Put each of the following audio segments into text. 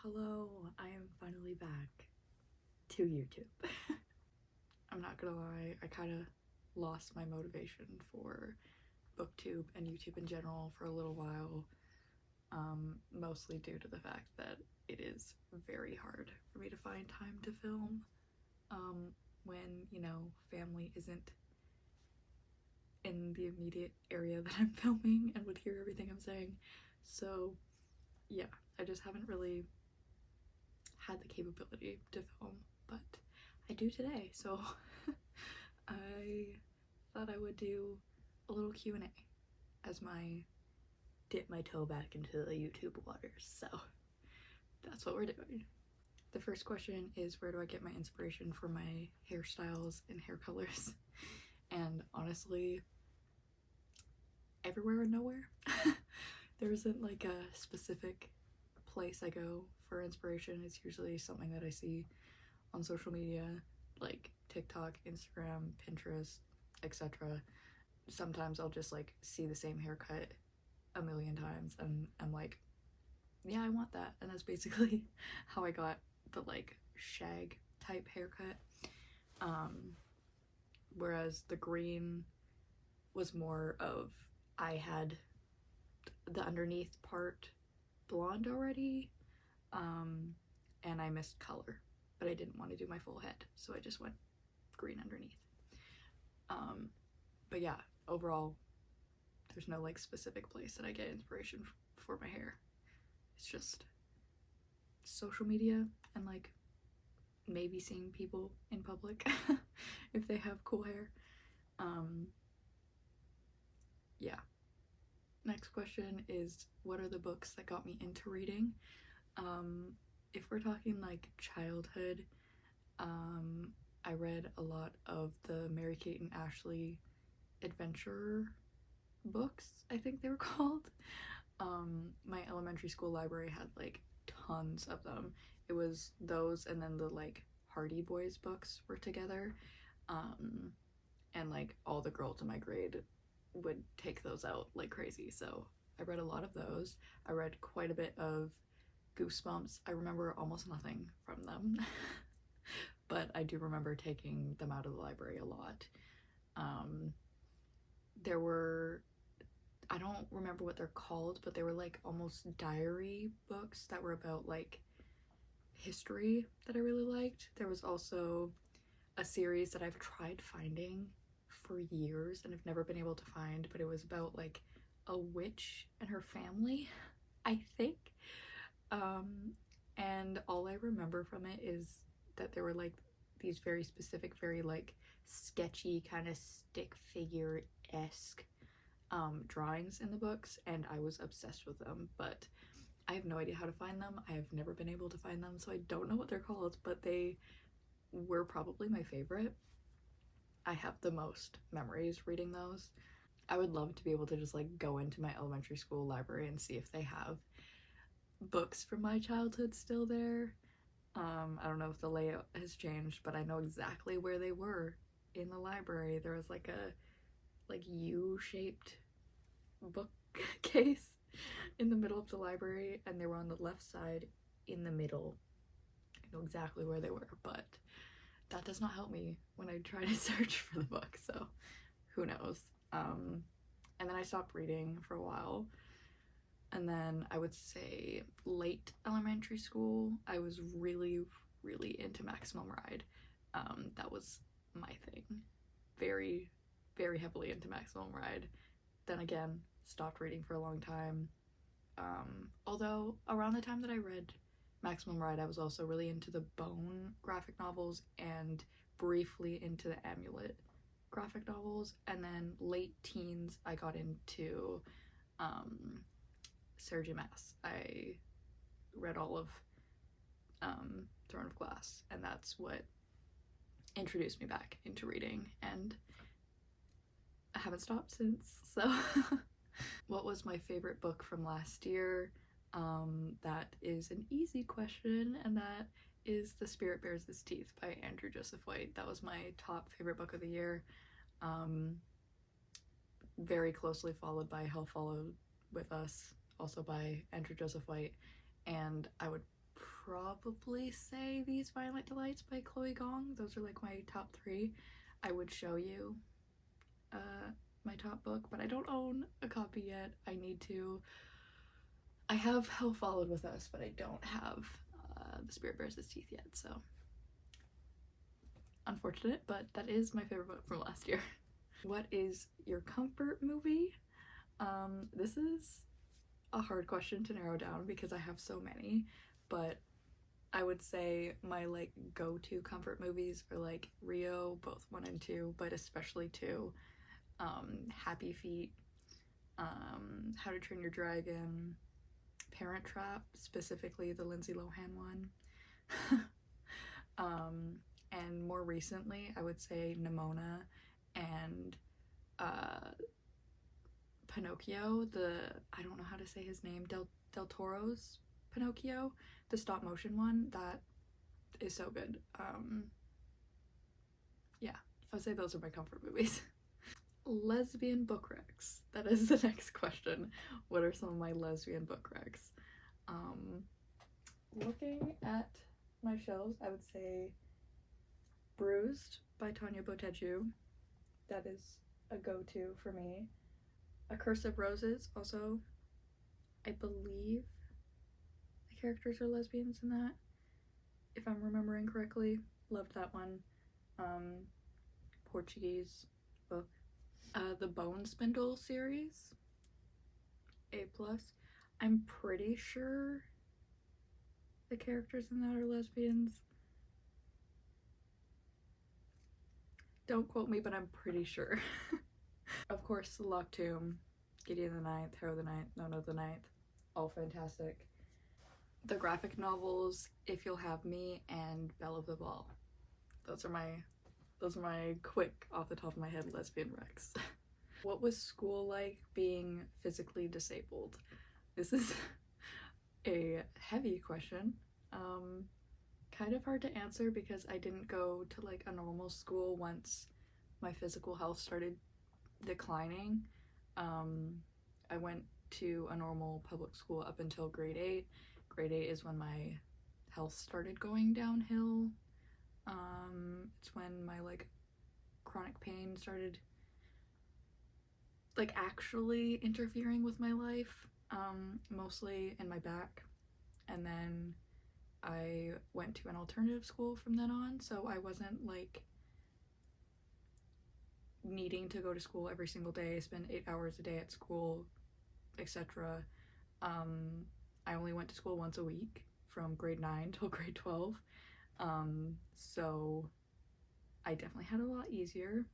Hello, I am finally back to YouTube. I'm not gonna lie, I kind of lost my motivation for booktube and YouTube in general for a little while, mostly due to the fact that it is very hard for me to find time to film when, you know, family isn't in the immediate area that I'm filming and would hear everything I'm saying. So yeah, I just haven't really had the capability to film, but I do today, so I thought I would do a little Q&A as my dip my toe back into the YouTube waters, so that's what we're doing. The first question is, where do I get my inspiration for my hairstyles and hair colors? And honestly, everywhere and nowhere. There isn't like a specific place I go for inspiration. It's usually something that I see on social media like TikTok, Instagram, Pinterest, etc. Sometimes I'll just like see the same haircut a million times and I'm like, yeah, I want that. And that's basically how I got the like shag type haircut. Whereas the green was more of, I had the underneath part blonde already, and I missed color, but I didn't want to do my full head, so I just went green underneath. But yeah, overall, there's no like specific place that I get inspiration for my hair. It's just social media and like maybe seeing people in public if they have cool hair. Yeah. Next question is, what are the books that got me into reading? If we're talking like childhood, I read a lot of the Mary-Kate and Ashley adventure books, I think they were called. My elementary school library had like tons of them. It was those and then the like Hardy Boys books were together, and like all the girls in my grade would take those out like crazy, so I read a lot of those. I read quite a bit of Goosebumps. I remember almost nothing from them but I do remember taking them out of the library a lot. There were, I don't remember what they're called, but they were like almost diary books that were about like history that I really liked. There was also a series that I've tried finding for years and I've never been able to find, but it was about like a witch and her family, I think. And all I remember from it is that there were like these very specific, very like sketchy kind of stick figure-esque drawings in the books, and I was obsessed with them, but I have no idea how to find them. I have never been able to find them, so I don't know what they're called, but they were probably my favorite. I have the most memories reading those. I would love to be able to just like go into my elementary school library and see if they have books from my childhood still there. I don't know if the layout has changed, but I know exactly where they were in the library. There was like a U-shaped bookcase in the middle of the library, and they were on the left side in the middle. I know exactly where they were, but that does not help me when I try to search for the book, so who knows. And then I stopped reading for a while, and then I would say late elementary school I was really into Maximum Ride. That was my thing. Very heavily into Maximum Ride. Then again, stopped reading for a long time. Although around the time that I read Maximum Ride, I was also really into the Bone graphic novels and briefly into the Amulet graphic novels, and then late teens I got into Sarah J. Maas. I read all of Throne of Glass, and that's what introduced me back into reading, and I haven't stopped since, so. What was my favorite book from last year? That is an easy question, and that is The Spirit Bears Its Teeth by Andrew Joseph White. That was my top favorite book of the year. Very closely followed by Hell Followed With Us, also by Andrew Joseph White, and I would probably say These Violent Delights by Chloe Gong. Those are like my top 3. I would show you my top book, but I don't own a copy yet. I need to. I have Hell Followed With Us, but I don't have The Spirit Bears Its Teeth yet, so unfortunate, but that is my favorite book from last year. What is your comfort movie? This is a hard question to narrow down because I have so many, but I would say my like go-to comfort movies are like Rio, both 1 and 2, but especially 2. Happy Feet, How to Train Your Dragon, Parent Trap, specifically the Lindsay Lohan one. And more recently, I would say Nimona and Pinocchio, I don't know how to say his name, Del Toro's Pinocchio, the stop motion one. That is so good. Yeah, I would say those are my comfort movies. Lesbian book recs. That is the next question. What are some of my lesbian book recs? Looking at my shelves, I would say Bruised by Tanya Boteju. That is a go-to for me. A Curse of Roses, also, I believe the characters are lesbians in that, if I'm remembering correctly. Loved that one. Portuguese book. The Bone Spindle series, A+. I'm pretty sure the characters in that are lesbians. Don't quote me, but I'm pretty sure. Of course, The Locked Tomb, Gideon the Ninth, Harrow the Ninth, Nona the Ninth, all fantastic. The graphic novels, If You'll Have Me and Belle of the Ball. Those are my quick, off the top of my head, lesbian recs. What was school like being physically disabled? This is a heavy question. Kind of hard to answer because I didn't go to like a normal school once my physical health started declining. I went to a normal public school up until grade 8. Grade 8 is when my health started going downhill. It's when my like chronic pain started like actually interfering with my life, mostly in my back. And then I went to an alternative school from then on, so I wasn't like needing to go to school every single day, spend 8 hours a day at school, etc. I only went to school once a week from grade 9 till grade 12. So I definitely had a lot easier.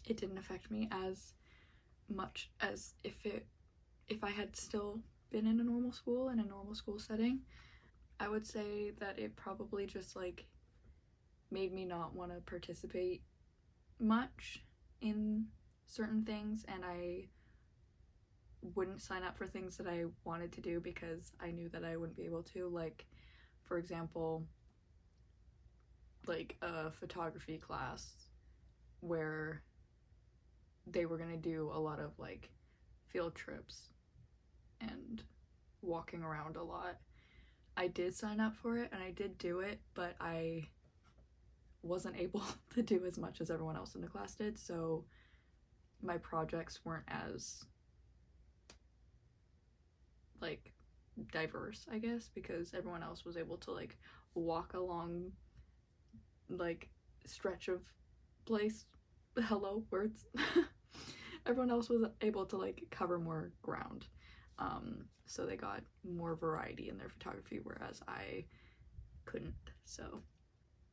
It didn't affect me as much as if I had still been in a normal school, in a normal school setting. I would say that it probably just like made me not want to participate much in certain things, and I wouldn't sign up for things that I wanted to do because I knew that I wouldn't be able to. Like, for example, like a photography class where they were gonna do a lot of like field trips and walking around a lot. I did sign up for it and I did do it, but I wasn't able to do as much as everyone else in the class did, so my projects weren't as like diverse, I guess, because everyone else was able to like walk along like stretch of place. Hello, words. Everyone else was able to like cover more ground, so they got more variety in their photography, whereas I couldn't. So,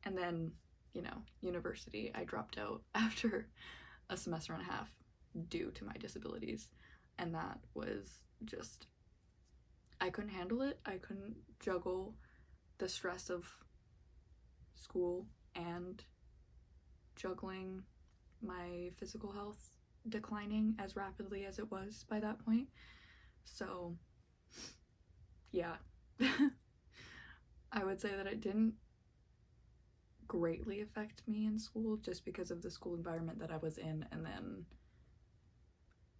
and then, you know, university, I dropped out after a semester and a half due to my disabilities, and that was just, I couldn't handle it. I couldn't juggle the stress of school and juggling my physical health declining as rapidly as it was by that point. So yeah. I would say that it didn't greatly affect me in school just because of the school environment that I was in, and then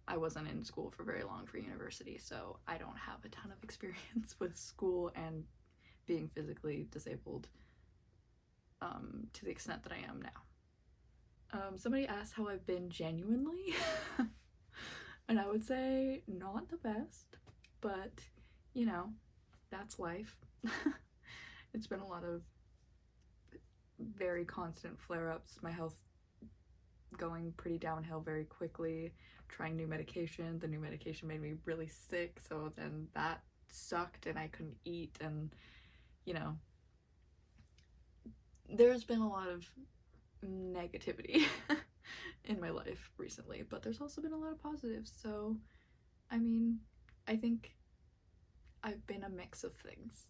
I wasn't in school for very long for university, so I don't have a ton of experience with school and being physically disabled to the extent that I am now. Somebody asked how I've been genuinely, and I would say not the best, but you know, that's life. It's been a lot of very constant flare-ups, my health going pretty downhill very quickly, trying new medication. The new medication made me really sick, so then that sucked and I couldn't eat, and you know, there's been a lot of negativity in my life recently, but there's also been a lot of positives. So I mean, I think I've been a mix of things,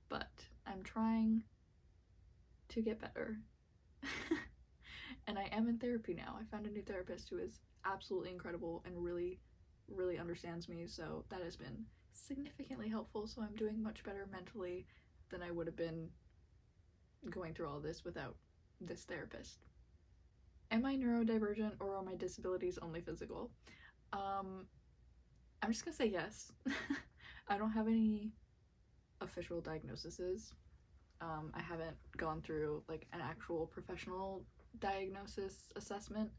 but I'm trying to get better. And I am in therapy now. I found a new therapist who is absolutely incredible and really, really understands me, so that has been significantly helpful. So I'm doing much better mentally than I would have been going through all this without this therapist. Am I neurodivergent, or are my disabilities only physical? I'm just gonna say yes. I don't have any official diagnoses. I haven't gone through like an actual professional diagnosis assessment,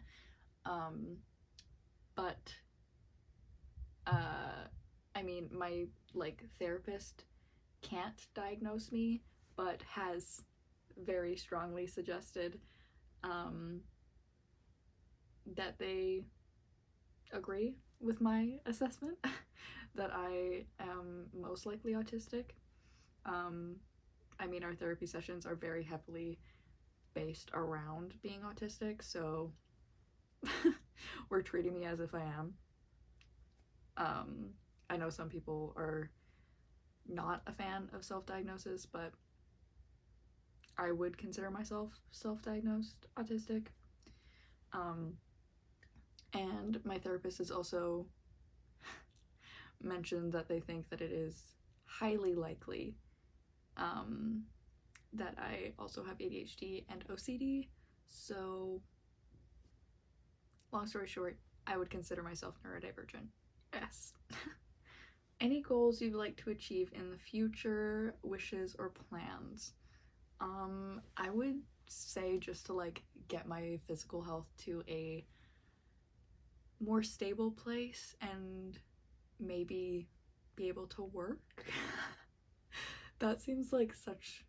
but I mean, my like therapist can't diagnose me, but has very strongly suggested that they agree with my assessment that I am most likely autistic. I mean, our therapy sessions are very heavily based around being autistic, so we're treating me as if I am. I know some people are not a fan of self-diagnosis, but I would consider myself self-diagnosed autistic. And my therapist has also mentioned that they think that it is highly likely that I also have ADHD and OCD. So long story short, I would consider myself neurodivergent. Yes. Any goals you'd like to achieve in the future, wishes or plans? I would say just to like get my physical health to a more stable place and maybe be able to work. That seems like such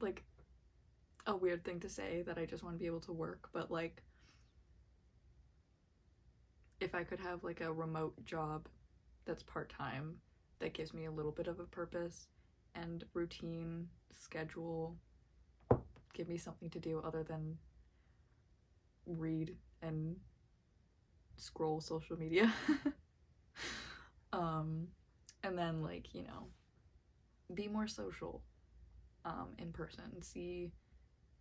like a weird thing to say, that I just want to be able to work, but like if I could have like a remote job that's part-time that gives me a little bit of a purpose and routine, schedule, give me something to do other than read and scroll social media. And then like, you know, be more social in person, see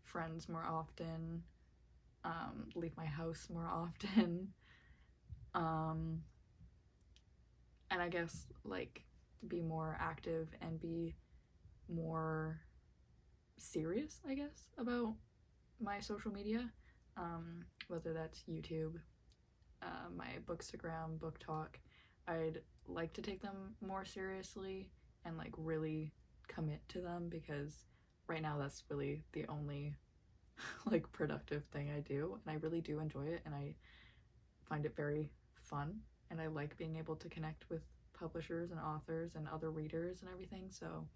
friends more often, leave my house more often, and I guess like be more active and be more serious, I guess, about my social media, whether that's YouTube, my Bookstagram, Book Talk. I'd like to take them more seriously and like really commit to them, because right now that's really the only like productive thing I do, and I really do enjoy it, and I find it very fun, and I like being able to connect with publishers and authors and other readers and everything. So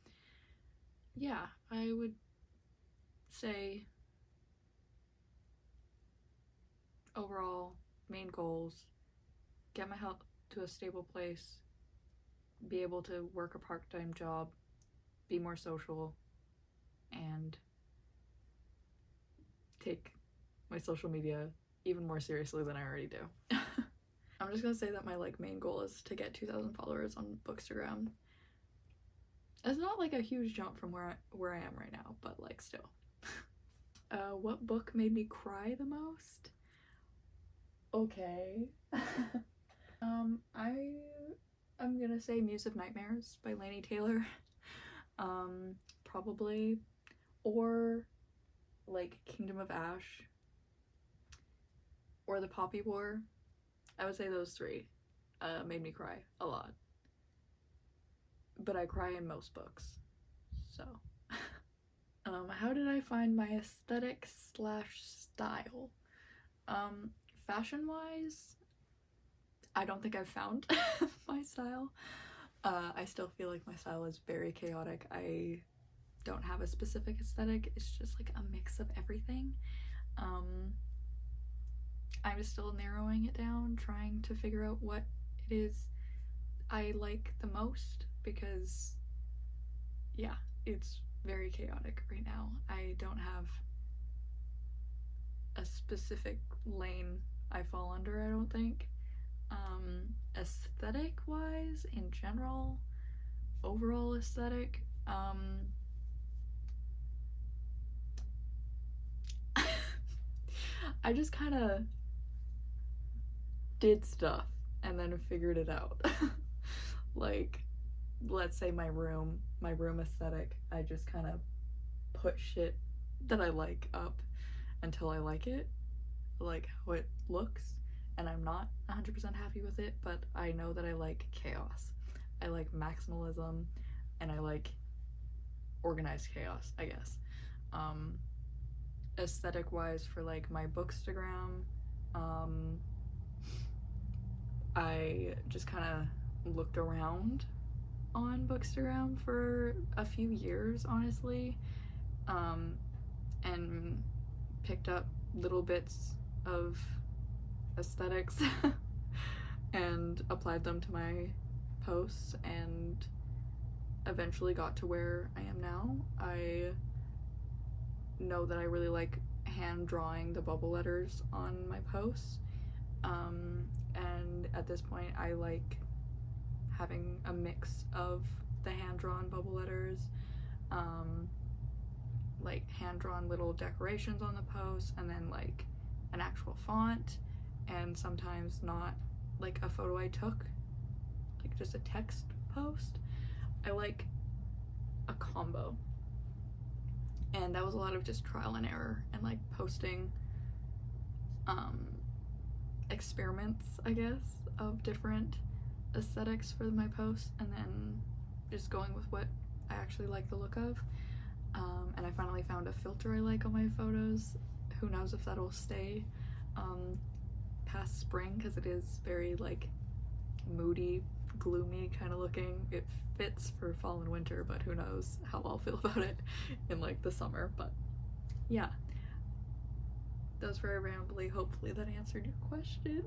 yeah, I would say overall main goals: get my health to a stable place, be able to work a part-time job, be more social, and take my social media even more seriously than I already do. I'm just gonna say that my like main goal is to get 2,000 followers on Bookstagram. It's not like a huge jump from where I am right now, but like still. What book made me cry the most? Okay. I'm gonna say Muse of Nightmares by Laini Taylor. Probably. Or like Kingdom of Ash or The Poppy War. I would say those three made me cry a lot. But I cry in most books, so how did I find my aesthetic slash style? Fashion wise, I don't think I've found my style. I still feel like my style is very chaotic. I don't have a specific aesthetic. It's just like a mix of everything. I'm still narrowing it down, trying to figure out what it is I like the most, because yeah, it's very chaotic right now. I don't have a specific lane I fall under, I don't think. Aesthetic wise, in general, overall aesthetic, I just kind of did stuff and then figured it out. Like, let's say my room aesthetic, I just kind of put shit that I like up until I like it, like how it looks, and I'm not 100% happy with it, but I know that I like chaos. I like maximalism, and I like organized chaos, I guess. Aesthetic wise, for like my bookstagram, I just kind of looked around on bookstagram for a few years, honestly, and picked up little bits of aesthetics and applied them to my posts, and eventually got to where I am now. I know that I really like hand drawing the bubble letters on my posts, and at this point I like having a mix of the hand-drawn bubble letters, like hand-drawn little decorations on the post, and then like an actual font, and sometimes not like a photo I took, like just a text post. I like a combo, and that was a lot of just trial and error and like posting experiments, I guess, of different aesthetics for my posts, and then just going with what I actually like the look of. And I finally found a filter I like on my photos. Who knows if that'll stay past spring, because it is very like moody, gloomy kind of looking. It fits for fall and winter, but who knows how I'll feel about it in like the summer. But yeah, that was very rambly. Hopefully that answered your question.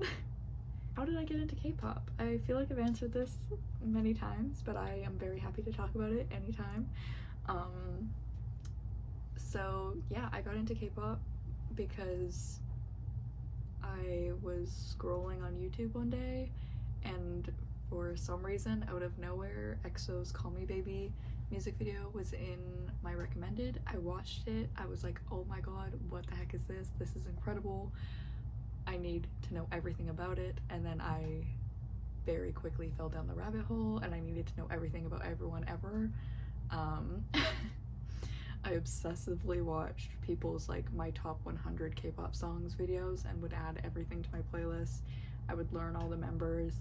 How did I get into K-pop? I feel like I've answered this many times, but I am very happy to talk about it anytime. So yeah, I got into K-pop because I was scrolling on YouTube one day, and for some reason, out of nowhere, EXO's Call Me Baby music video was in my recommended. I watched it. I was like, oh my god, what the heck is this? This is incredible. I need to know everything about it. And then I very quickly fell down the rabbit hole, and I needed to know everything about everyone ever. I obsessively watched people's like my top 100 K-pop songs videos and would add everything to my playlist. I would learn all the members,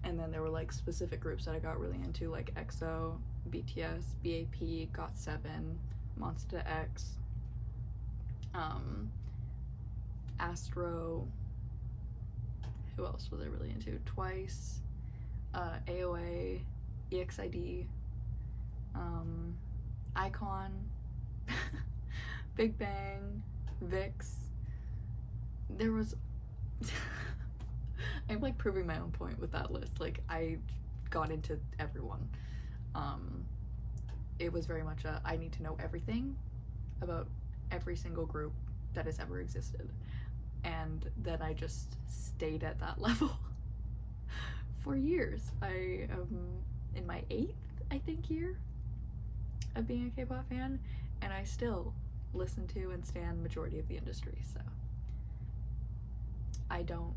and then there were like specific groups that I got really into, like EXO, BTS, BAP, GOT7, Monsta X, Astro. Who else was I really into? Twice, AOA, EXID, iKON, Big Bang, VIX. There was I'm like proving my own point with that list. Like, I got into everyone. It was very much a I need to know everything about every single group that has ever existed, and then I just stayed at that level for years. I am in my 8th, I think, year of being a K-pop fan, and I still listen to and stan majority of the industry, so I don't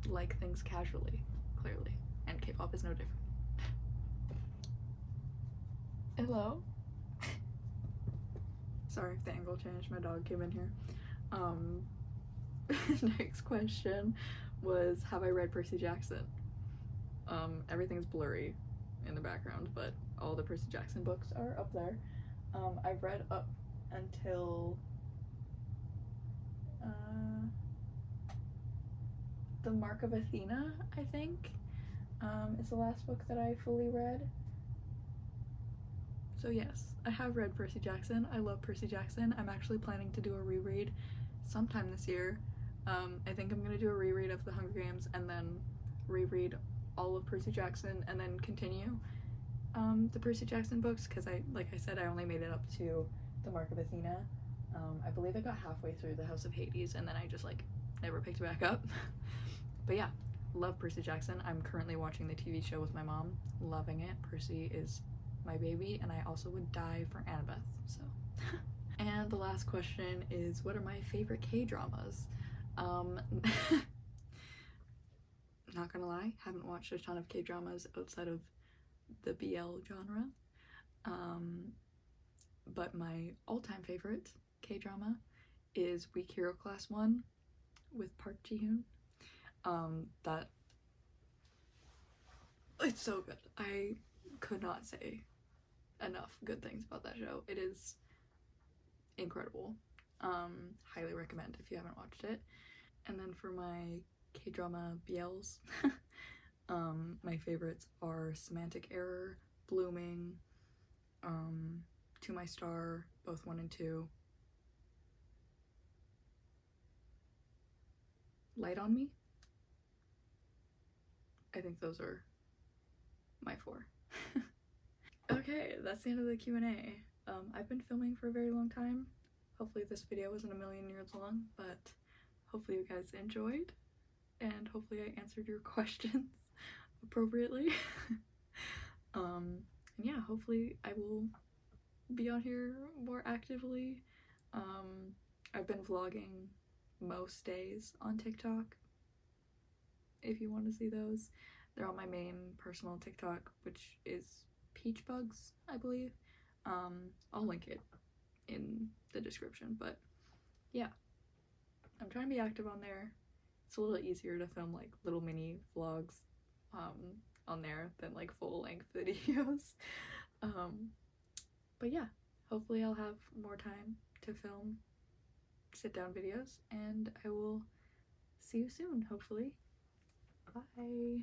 like things casually, clearly, and K-pop is no different. Hello? Sorry if the angle changed, my dog came in here. Next question was, have I read Percy Jackson? Everything's blurry in the background, but all the Percy Jackson books are up there. I've read up until The Mark of Athena, I think, is the last book that I fully read. So yes, I have read Percy Jackson. I love Percy Jackson. I'm actually planning to do a reread sometime this year. I think I'm gonna do a reread of The Hunger Games and then reread all of Percy Jackson and then continue the Percy Jackson books, because like I said, I only made it up to The Mark of Athena. I believe I got halfway through The House of Hades and then I just like never picked it back up. But yeah, love Percy Jackson. I'm currently watching the TV show with my mom, loving it. Percy is my baby, and I also would die for Annabeth, so. And the last question is, what are my favorite K-dramas? Not gonna lie, haven't watched a ton of K-dramas outside of the BL genre. But my all-time favorite K-drama is Weak Hero Class 1 with Park Ji-hoon. That, it's so good. I could not say enough good things about that show. It is incredible. Highly recommend if you haven't watched it. And then for my K-drama BLs, my favorites are Semantic Error, Blooming, To My Star, both 1 and 2, Light on Me. I think those are my 4. Okay, that's the end of the Q&A. I've been filming for a very long time. Hopefully this video wasn't a million years long, but hopefully you guys enjoyed, and hopefully I answered your questions appropriately. And yeah, hopefully I will be on here more actively. I've been vlogging most days on TikTok. If you want to see those, they're on my main personal TikTok, which is Peach Bugs, I believe. I'll link it in the description, but yeah, I'm trying to be active on there. It's a little easier to film like little mini vlogs on there than like full-length videos. But yeah, hopefully I'll have more time to film sit-down videos, and I will see you soon, hopefully. Bye.